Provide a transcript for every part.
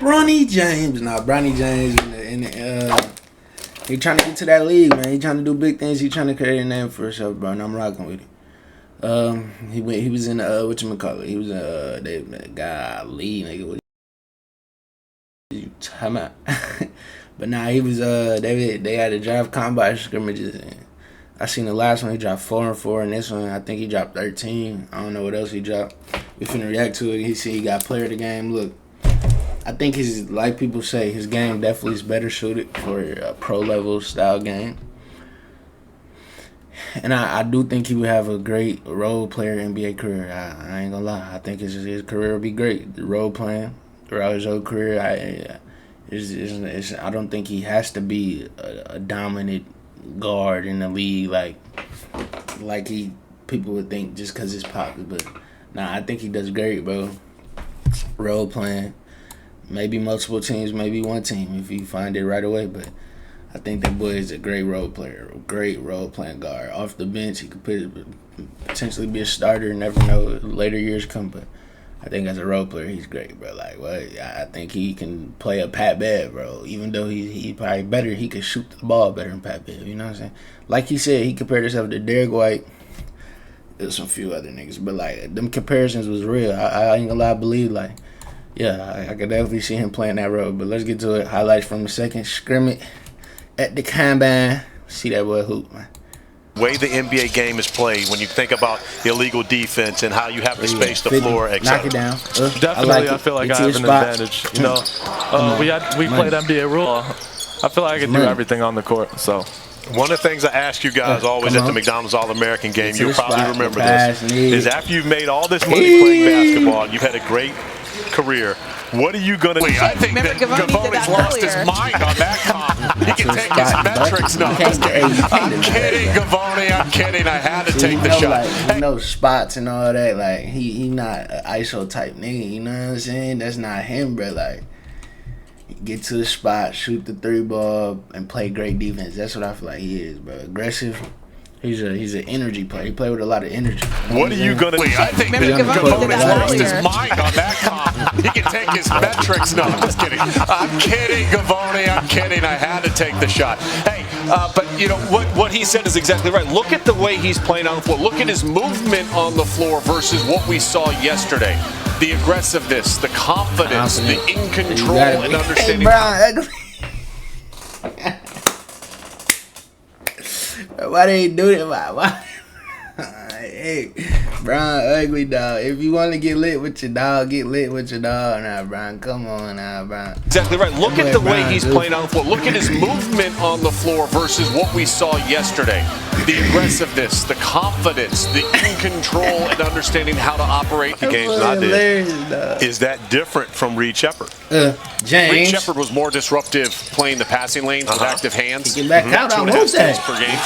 Bronny James. Nah, Bronny James he trying to get to that league, man. He trying to do big things. He trying to create a name for himself, bro. And I'm rocking with him. He was in whatchamacallit. He was in golly, nigga. What you talking about? But nah, he was they had to drive combine scrimmages. And I seen the last one, he dropped 4 and 4, and this one I think he dropped 13. I don't know what else he dropped. We finna react to it. He said he got player of the game. Look, I think like people say, his game definitely is better suited for a pro level style game. And I do think he would have a great role player NBA career. I ain't gonna lie. I think his career would be great. The role playing throughout his whole career, I don't think he has to be a dominant guard in the league like people would think just because it's popular. But nah, I think he does great, bro. Role playing, maybe multiple teams, maybe one team if you find it right away. But I think that boy is a great role player, great role playing guard. Off the bench, he could potentially be a starter. Never know, later years come, but I think as a role player, he's great, bro. I think he can play a Pat Bev, bro. Even though he probably better, he could shoot the ball better than Pat Bev. You know what I'm saying? Like he said, he compared himself to Derek White. There's some few other niggas, but them comparisons was real. I ain't gonna lie, I believe I could definitely see him playing that role. But let's get to it. Highlights from the second scrimmage at the combine. See that boy hoop, man. Way the NBA game is played when you think about illegal defense and how you have to space the floor, etc. Knock it down. Definitely, I feel like I have an advantage. You know, we played NBA rule. I feel like I can do everything on the court. So one of the things I ask you guys always at the McDonald's All-American game, you'll probably remember this, is after you've made all this money playing basketball and you've had a great career, what are you going to do? I think that Gavoni's lost his mind on that comment. He can take his metrics. No, I'm kidding, Gavoni. I'm kidding. I had to take the shot. Spots and all that. He not an ISO type nigga. You know what I'm saying? That's not him, bro. Get to the spot, shoot the 3 ball, and play great defense. That's what I feel like he is, bro. Aggressive. He's an energy player. He play with a lot of energy. What are you going to do? I think that Gavoni's lost his mind on that comment. He can take his metrics. No, I'm just kidding. I'm kidding, Gavoni. I'm kidding. I had to take the shot. Hey, but you know what he said is exactly right. Look at the way he's playing on the floor. Look at his movement on the floor versus what we saw yesterday. The aggressiveness, the confidence, the in control and understanding. Why they do that? Why? Hey, Brian, ugly dog. If you want to get lit with your dog, get lit with your dog. Now, Brian, come on now, Brian. Exactly right. Look at the way he's playing on the floor. Look at his movement on the floor versus what we saw yesterday. The aggressiveness, the confidence, the in control and understanding how to operate the games that I did. Is that different from Reed Sheppard? James. Reed Sheppard was more disruptive playing the passing lanes with active hands. Get back out. I want that. Per game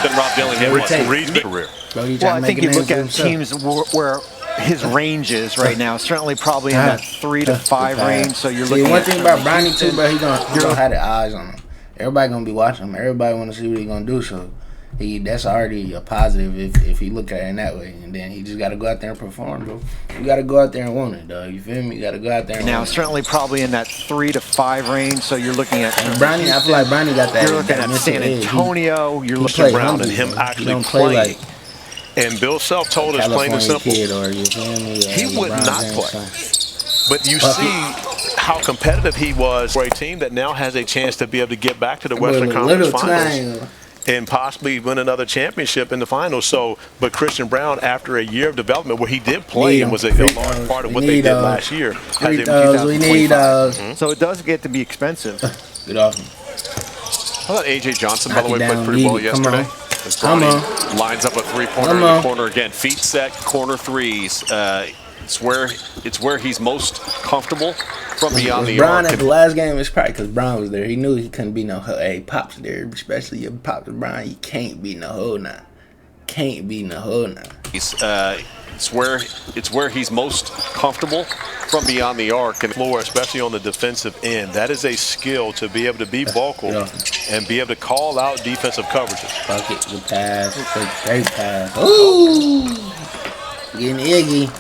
than Rob Dillingham was in Reed's career. Well, I think you look at teams where his range is right now, certainly probably in that 3 to 5 range. So you're looking. One thing about Bronny too, bro, he gonna have the eyes on him. Everybody gonna be watching him. Everybody want to see what he gonna do. So that's already a positive if he look at it in that way. And then he just got to go out there and perform, bro. You got to go out there and want it, dog. You feel me? You got to go out there and now, want it. certainly probably in that 3 to 5 range. So you're looking at Bronny. I feel like Bronny got that. You're looking at San Antonio. You're looking at Brown and him actually playing. And Bill Self told us plain and simple, he would not play. But you see how competitive he was for a team that now has a chance to be able to get back to the Western Conference Finals and possibly win another championship in the finals. So, but Christian Brown, after a year of development where he did play and was a large part of what they did last year, we need So it does get to be expensive. Good off. How about A.J. Johnson, by the way, played pretty well yesterday. As Bronny lines up a 3-pointer in the corner again. Feet set, corner threes. It's where he's most comfortable from beyond the arc. At the last game, it's probably because Brown was there. He knew he couldn't be no hoe. Hey, Pop's there, especially if Pop's Brown. You can't be no hoe now. Can't be no hoe now. It's where he's most comfortable from beyond the arc and floor, especially on the defensive end. That is a skill to be able to be vocal and be able to call out defensive coverages. Bucket, good pass, great pass. Ooh, getting Iggy.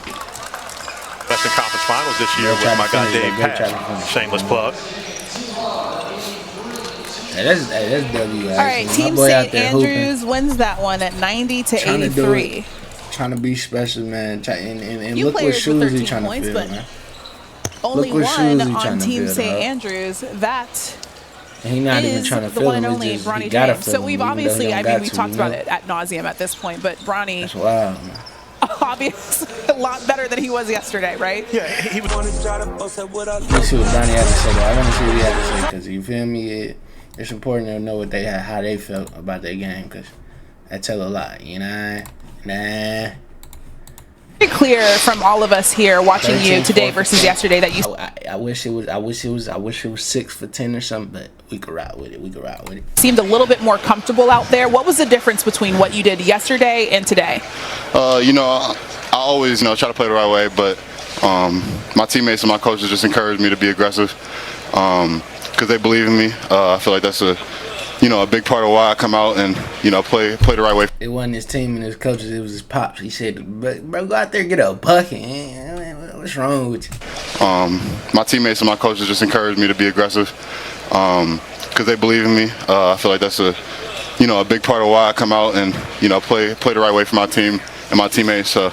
Western Conference conference finals this year with my guy Dave Patch. Shameless plug. Hey, that's W. All right, Team St. Andrews wins that one at 90-83. Trying to be special, man. And You look what shoes he's trying to fill, man. Only one on Team St. Andrews. That and he's not even trying to the fill one him. and only Bronny James. So we've obviously, I mean, we've talked about it ad nauseum at this point, but Bronny, that's wild, man. Obviously, a lot better than he was yesterday, right? Yeah, he was. Let's see what Bronny had to say, though. I want to see what he had to say, because you feel me? It's important to know what how they felt about their game, because that tell a lot, you know? Nah. Clear from all of us here watching you today versus yesterday that you. I wish it was 6 for 10 or something, but we could ride with it. Seemed a little bit more comfortable out there. What was the difference between what you did yesterday and today? I always try to play the right way, but my teammates and my coaches just encouraged me to be aggressive because they believe in me. I feel like that's a big part of why I come out and play the right way. It wasn't his team and his coaches; it was his pops. He said, "Bro, go out there and get a bucket. What's wrong with you?" My teammates and my coaches just encouraged me to be aggressive because they believe in me. I feel like that's a big part of why I come out and play the right way for my team and my teammates. So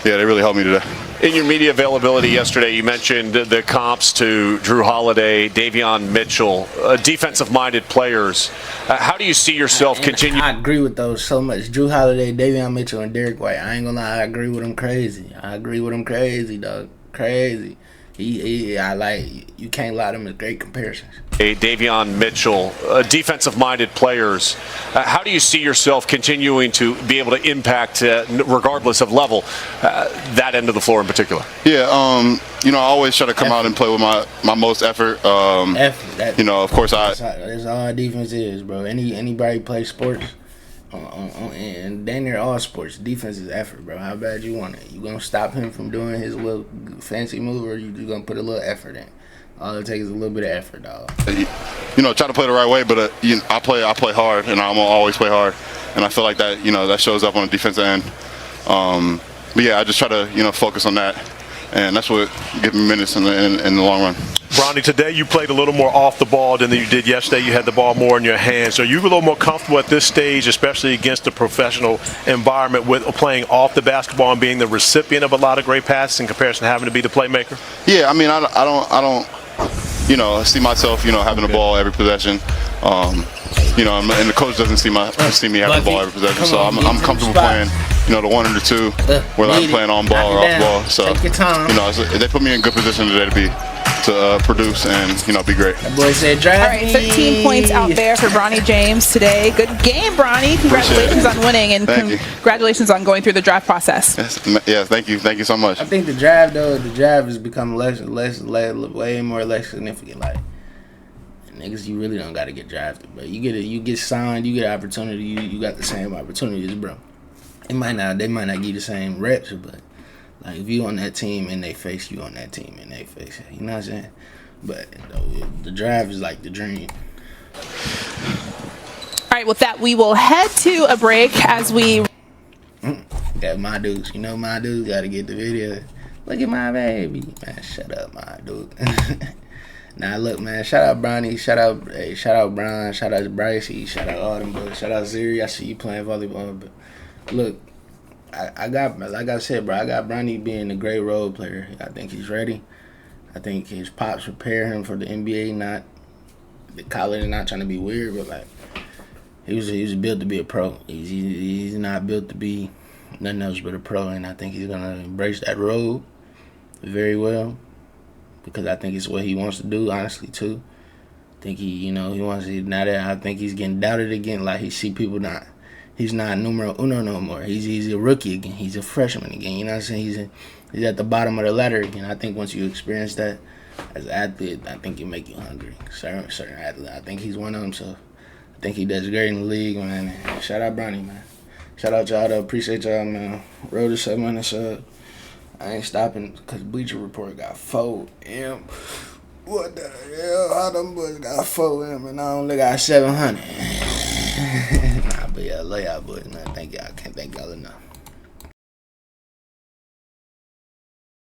yeah, they really helped me today. In your media availability yesterday, you mentioned the comps to Drew Holiday, Davion Mitchell, defensive-minded players. How do you see yourself continue? I agree with those so much. Drew Holiday, Davion Mitchell, and Derek White. I ain't gonna lie, I agree with them crazy. Dog. Crazy. You can't lie to them as great comparisons. Davion Mitchell, defensive-minded players. How do you see yourself continuing to be able to impact, regardless of level, that end of the floor in particular? Yeah, I always try to come out and play with my most effort. Of course, that's all defense is, bro. Anybody play sports, and then they're all sports. Defense is effort, bro. How bad you want it? You gonna stop him from doing his little fancy move, or you gonna put a little effort in? All it takes is a little bit of effort, dog. Try to play the right way, but I play hard, and I'm gonna always play hard, and I feel like that that shows up on the defensive end. But yeah, I just try to focus on that, and that's what gives me minutes in the long run. Bronny, today you played a little more off the ball than you did yesterday. You had the ball more in your hands. Are you a little more comfortable at this stage, especially against the professional environment, with playing off the basketball and being the recipient of a lot of great passes in comparison to having to be the playmaker? Yeah, I mean, I don't see myself having the ball every possession. And the coach doesn't see me having the ball every possession. So I'm comfortable playing the 1 and the 2, whether I'm playing on ball or off ball. So they put me in good position today to produce and be great. That boy said drive. All right, 13 points out there for Bronny James today. Good game, Bronny. Congratulations on winning, and congratulations on going through the draft process. Yes, thank you so much. I think the draft has become way more significant. Like, niggas, you really don't got to get drafted, but you get signed, you get an opportunity, you got the same opportunities, bro. They might not give you the same reps, but like if you on that team and they face you on that team and they face it, you know what I'm saying? But the draft is like the dream. All right, with that, we will head to a break as we. Got my dudes, my dudes got to get the video. Look at my baby, man. Shut up, my dude. Nah, look, man. Shout out Bronny. Shout out Bron. Shout out Brycey. Shout out all them boys. Shout out Ziri. I see you playing volleyball. But look, I got, like I said, bro, I got Bronny being a great role player. I think he's ready. I think his pops prepare him for the NBA, not the college, not trying to be weird, but like he was built to be a pro. He's not built to be nothing else but a pro, and I think he's gonna embrace that role very well, because I think it's what he wants to do, honestly, too. I think he wants to, now that I think he's getting doubted again, like he see people he's not numero uno no more. He's a rookie again. He's a freshman again. You know what I'm saying? He's at the bottom of the ladder again. I think once you experience that as an athlete, I think it make you hungry. Certain athlete. I think he's one of them, so I think he does great in the league, man. Shout out Bronny, man. Shout out y'all, though. Appreciate y'all, man. Road to 700 subs. I ain't stopping because Bleacher Report got 4M. What the hell? How them boys got 4M and I only got 700? Nah, but yeah, I love y'all boys, man. Thank y'all. I can't thank y'all enough.